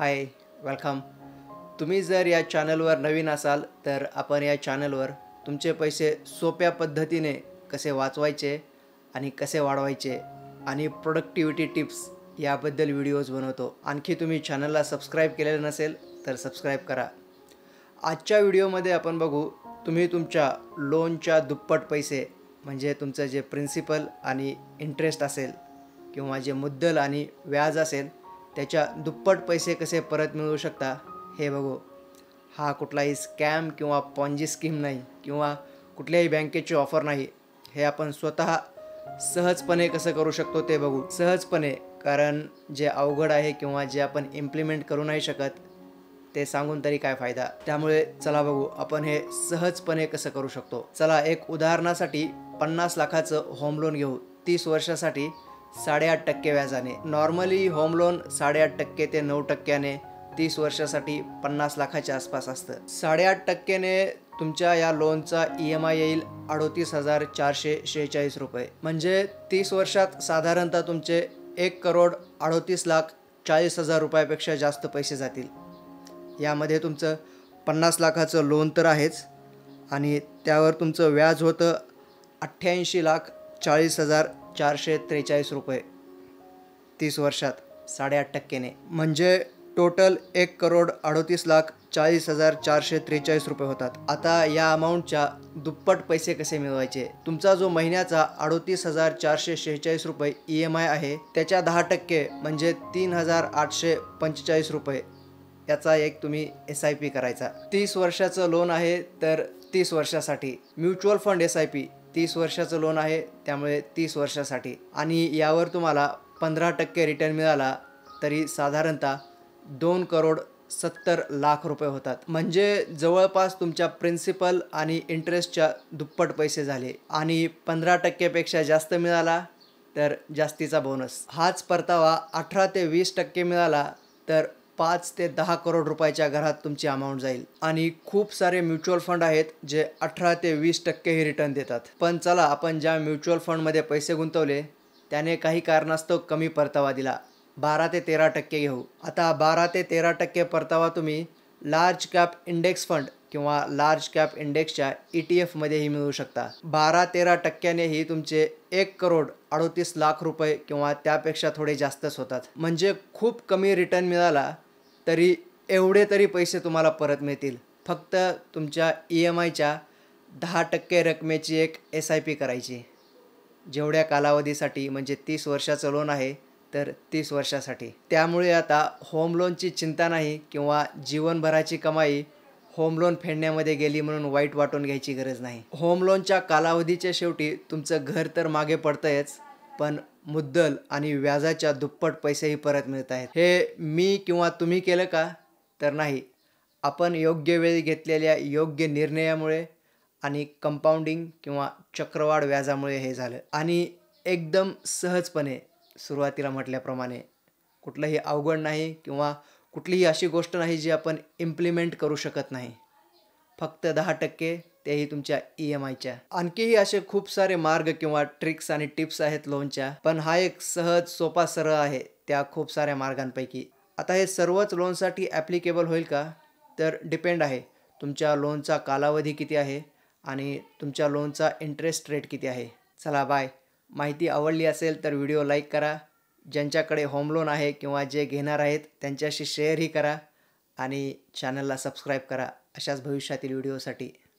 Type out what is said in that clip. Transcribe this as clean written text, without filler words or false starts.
हाय, welcome. तुम्ही जर या चॅनलवर नवीन असाल तर आपण या चॅनलवर तुमचे पैसे सोप्या पद्धतीने कसे वाचवायचे आणि कसे वाढवायचे आणि प्रोडक्टिव्हिटी टिप्स याबद्दल व्हिडिओज बनवतो. आणखी तुम्ही चॅनलला सबस्क्राईब केलेलं नसेल तर सबस्क्राईब करा. आजच्या व्हिडिओमध्ये आपण बघू तुम्ही तुमच्या लोनच्या दुप्पट पैसे म्हणजे तुमचं जे प्रिन्सिपल आणि इंटरेस्ट असेल किंवा जे मुद्दल आणि व्याज असेल त्याच्या दुप्पट पैसे कसे परत मिळवू शकता हे बघू. हा कुठलाही स्कॅम किंवा पॉन्जी स्कीम नाही किंवा कुठल्याही बँकेची ऑफर नाही. हे आपण स्वतः सहजपणे कसं करू शकतो ते बघू. सहजपणे, कारण जे अवघड आहे किंवा जे आपण इम्प्लिमेंट करू नाही शकत ते सांगून तरी काय फायदा. त्यामुळे चला बघू आपण हे सहजपणे कसं करू शकतो. चला एक उदाहरणासाठी 50 लाखाचं होम लोन घेऊ 30 वर्षासाठी 8.5% व्याजाने. नॉर्मली होम लोन 8.5% ते 9%ने 30 वर्षासाठी 50 लाखाच्या आसपास असतं. 8.5%ने तुमच्या या लोनचा EMI येईल 38,446 रुपये. म्हणजे 30 वर्षात साधारणतः तुमचे 1,38,40,000 रुपयापेक्षा जास्त पैसे जातील. यामध्ये तुमचं 50 लाखाचं लोन तर आहेच आणि त्यावर तुमचं व्याज होतं 88,40,443 रुपये 30 वर्षात 8.5%ने. म्हणजे टोटल 1,38,40,443 रुपये होतात. आता या अमाऊंटच्या दुप्पट पैसे कसे मिळवायचे. तुमचा जो महिन्याचा 38,446 रुपये EMI आहे त्याच्या 10% म्हणजे 3,845 रुपये याचा एक तुम्ही SIP करायचा. 30 वर्षाचं लोन आहे तर 30 वर्षासाठी. म्युच्युअल फंड SIP 30 वर्षाचं लोन आहे त्यामुळे 30 वर्षासाठी आणि यावर तुम्हाला 15% रिटर्न मिळाला तरी साधारणतः 2,70,00,000 रुपये होतात. म्हणजे जवळपास तुमच्या प्रिन्सिपल आणि इंटरेस्टच्या दुप्पट पैसे झाले आणि 15% पेक्षा जास्त मिळाला तर जास्तीचा बोनस. हाच परतावा 18 ते 20% मिळाला तर 5 ते 10 करोड रुपयाच्या घरात तुमची अमाऊंट जाईल. आणि खूप सारे म्युच्युअल फंड आहेत जे 18 ते 20% ही रिटर्न देतात. पण चला आपण ज्या म्युच्युअल फंडमध्ये पैसे गुंतवले त्याने काही कारणास्तव कमी परतावा दिला, 12 ते 13% घेऊ. आता 12 ते 13% परतावा तुम्ही लार्ज कॅप इंडेक्स फंड किंवा लार्ज कॅप इंडेक्सच्या ETF मध्येही मिळू शकता. 12-13%नेही तुमचे 1,38,00,000 रुपये किंवा त्यापेक्षा थोडे जास्तच होतात. म्हणजे खूप कमी रिटर्न मिळाला तरी एवढे तरी पैसे तुम्हाला परत मिळतील. फक्त तुमच्या EMIच्या 10% रकमेची एक SIP करायची. जेवढ्या कालावधीसाठी, म्हणजे 30 वर्षाचं लोन आहे तर 30 वर्षासाठी. त्यामुळे आता होम लोनची चिंता नाही किंवा जीवनभराची कमाई होम लोन फेडण्यामध्ये गेली म्हणून वाईट वाटून घ्यायची गरज नाही. होम लोनच्या कालावधीच्या शेवटी तुमचं घर तर मागे पडतंयच, पण मुद्दल आणि व्याजाच्या दुप्पट पैसेही परत मिळत आहेत. हे मी किंवा तुम्ही केलं का तर नाही, आपण योग्य वेळी घेतलेल्या योग्य निर्णयामुळे आणि कंपाऊंडिंग किंवा चक्रवाढ व्याजामुळे हे झालं. आणि एकदम सहजपणे, सुरुवातीला म्हटल्याप्रमाणे, कुठलंही अवघड नाही किंवा कुठलीही अशी गोष्ट नाही जी आपण इम्प्लिमेंट करू शकत नाही. फक्त 10%, तेही तुमच्या EMIच्या. आणखीही असे खूप सारे मार्ग किंवा ट्रिक्स आणि टिप्स आहेत लोनच्या, पण हा एक सहज सोपा सरळ आहे त्या खूप साऱ्या मार्गांपैकी. आता हे सर्वच लोनसाठी ॲप्लिकेबल होईल का तर डिपेंड आहे. तुमच्या लोनचा कालावधी किती आहे आणि तुमच्या लोनचा इंटरेस्ट रेट किती आहे. चला बाय. माहिती आवडली असेल तर व्हिडिओ लाईक करा. ज्यांच्याकडे होम लोन आहे किंवा जे घेणार आहेत त्यांच्याशी शेअरही करा आणि चॅनलला सबस्क्राईब करा अशाच भविष्यातील व्हिडिओसाठी.